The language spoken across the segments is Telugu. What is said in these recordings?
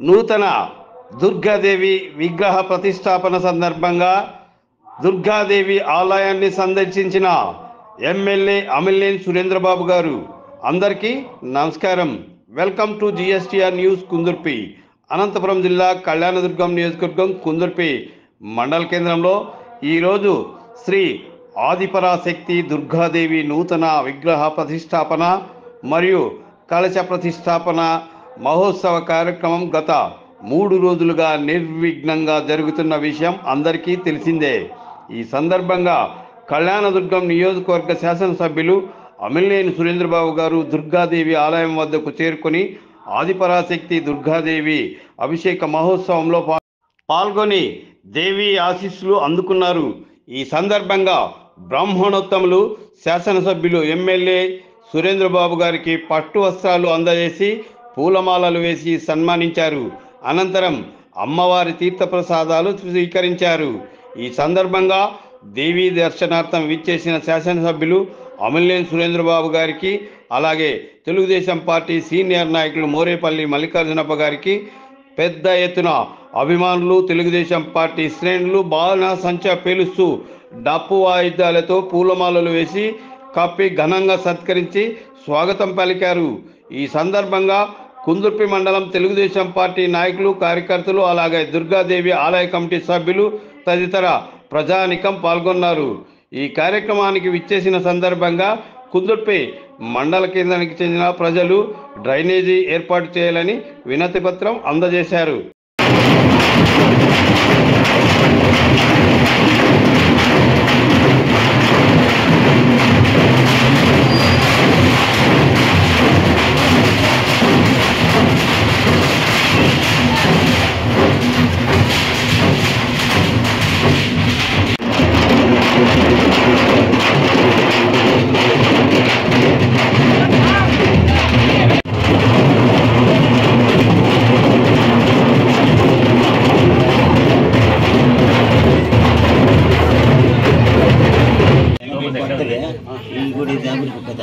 నూతన దుర్గాదేవి విగ్రహ ప్రతిష్టాపన సందర్భంగా దుర్గాదేవి ఆలయాన్ని సందర్శించిన ఎమ్మెల్యే అమిలినేని సురేంద్రబాబు గారు. అందరికీ నమస్కారం. Welcome to GSTR news Kundurpi. Anantapuram జిల్లా కళ్యాణదుర్గం నియోజకవర్గం కుందుర్పి మండల కేంద్రంలో ఈరోజు శ్రీ ఆదిపరాశక్తి దుర్గాదేవి నూతన విగ్రహ ప్రతిష్టాపన మరియు కలశ ప్రతిష్టాపన మహోత్సవ కార్యక్రమం గత 3 రోజులుగా నిర్విఘ్నంగా జరుగుతున్న విషయం అందరికీ తెలిసిందే. ఈ సందర్భంగా కళ్యాణదుర్గం నియోజకవర్గ శాసనసభ్యులు అమిలినేని సురేంద్రబాబు గారు దుర్గాదేవి ఆలయం వద్దకు చేరుకొని ఆదిపరాశక్తి దుర్గాదేవి అభిషేక మహోత్సవంలో పాల్గొని దేవి ఆశీస్సులు అందుకున్నారు. ఈ సందర్భంగా బ్రాహ్మణోత్తములు శాసనసభ్యులు ఎమ్మెల్యే సురేంద్రబాబు గారికి పట్టు వస్త్రాలు అందజేసి పూలమాలలు వేసి సన్మానించారు. అనంతరం అమ్మవారి తీర్థప్రసాదాలు స్వీకరించారు. ఈ సందర్భంగా దేవీ దర్శనార్థం విచ్చేసిన శాసనసభ్యులు అమిలినేని సురేంద్రబాబు గారికి, అలాగే తెలుగుదేశం పార్టీ సీనియర్ నాయకులు మోరేపల్లి మల్లికార్జునప్ప గారికి పెద్ద ఎత్తున అభిమానులు, తెలుగుదేశం పార్టీ శ్రేణులు బాణ సంచ పేలుస్తూ డప్పు వాయిద్యాలతో పూలమాలలు వేసి కప్పి ఘనంగా సత్కరించి స్వాగతం పలికారు. ఈ సందర్భంగా కుందుర్పి మండలం తెలుగుదేశం పార్టీ నాయకులు, కార్యకర్తలు, అలాగే దుర్గాదేవి ఆలయ కమిటీ సభ్యులు తదితర ప్రజానికం పాల్గొన్నారు. ఈ కార్యక్రమానికి విచ్చేసిన సందర్భంగా కుందుర్పి మండల కేంద్రానికి చెందిన ప్రజలు డ్రైనేజీ ఏర్పాటు చేయాలని వినతి పత్రం అందజేశారు.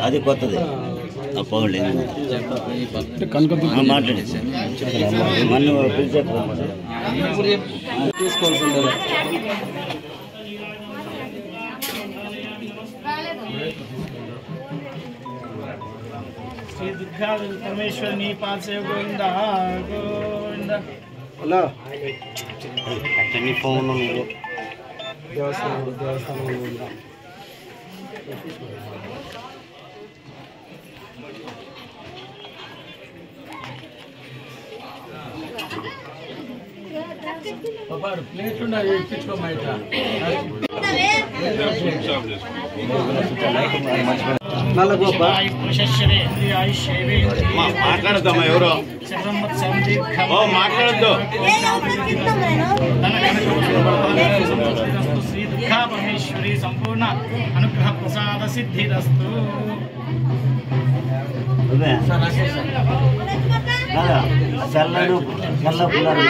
అది కొత్తది పౌండ్ మాట్లాడేది సార్ మళ్ళీ తీసుకోవాల్సిందే. శ్రీ దుర్గా పరమేశ్వరిని పాసే గోవింద గోవింద. హలో అన్ని ఫోన్ దేవస్థానం ప్లేట్ మాట్లాడద్దామా? ఎవరో మాట్లాడద్దు. శ్రీ దుర్గా పరమేశ్వరి సంపూర్ణ అనుగ్రహ ప్రసాద సిద్ధిరస్తు. చల్లడు చల్ల పుల్లారు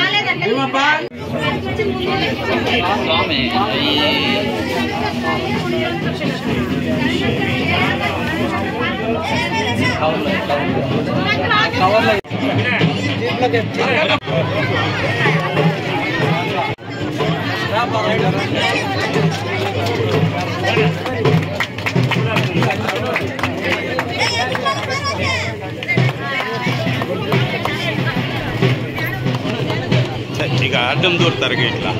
ఇక అడ్డం దూరుతారు ఇట్లా.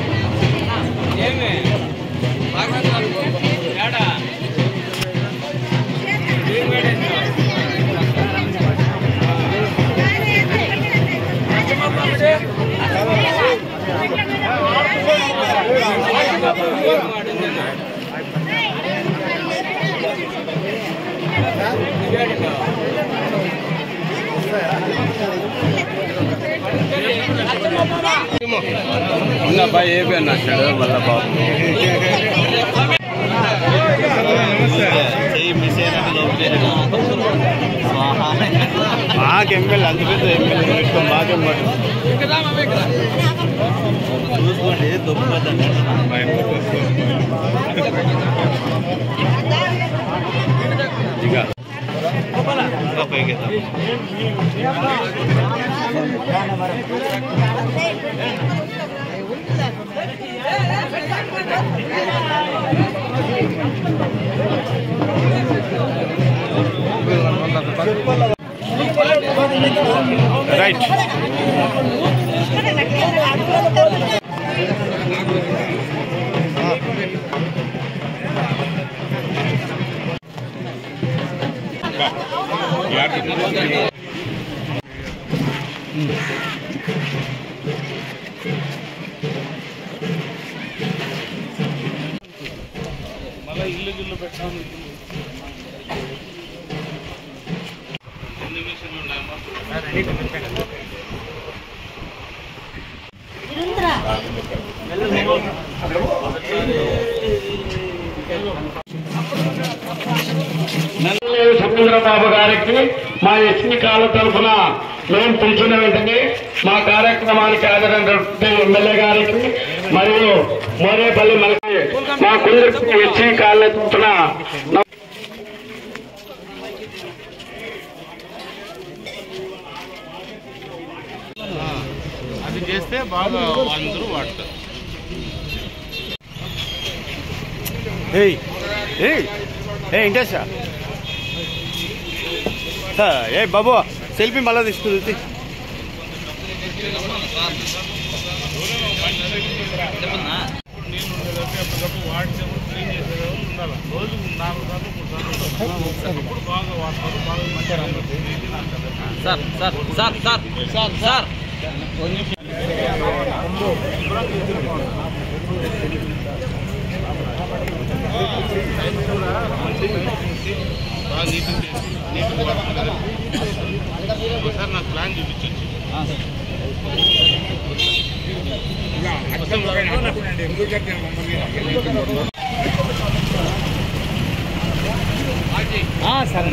ఉన్నబ్బాయి ఏ పేరు నచ్చాడు మళ్ళా బాబు మాకు ఎమ్మెల్యే అంత పెద్ద ఎమ్మెల్యే మాకెమ్మాట చూసుకోండి దొబ్బుతుందండి. ఇక ఇంకా పైకి రైట్. మళ్ళీ ఇల్లు పెట్టాను. సముద్రబాబు గారికి మా ఎస్సీ కాల తరఫున మేము పిలిచిన వెంటనే మా కార్యక్రమానికి హాజరైనటువంటి ఎమ్మెల్యే గారికి మరియు మోరేపల్లి మనకి మా కుటుంబ ఎస్సీ కాలనీ తరఫున అది చేస్తే బాగా అందరూ వాడతారు. ఇంట్రెస్ట్ ఏ బాబు సెల్ఫీ మళ్ళీ తీసుకుంది. ఎప్పటికప్పుడు వాట్సాప్ క్లీన్ చేసేవాళ్ళు ఉండాలి. రోజు 4 సార్లు 3 సార్లు ఇప్పుడు బాగా వాడతారు. బాగా సార్ బాగా నీట్గా వాడుతున్నారు. ఒకసారి నాకు ప్లాన్ చూపించచ్చు. సరే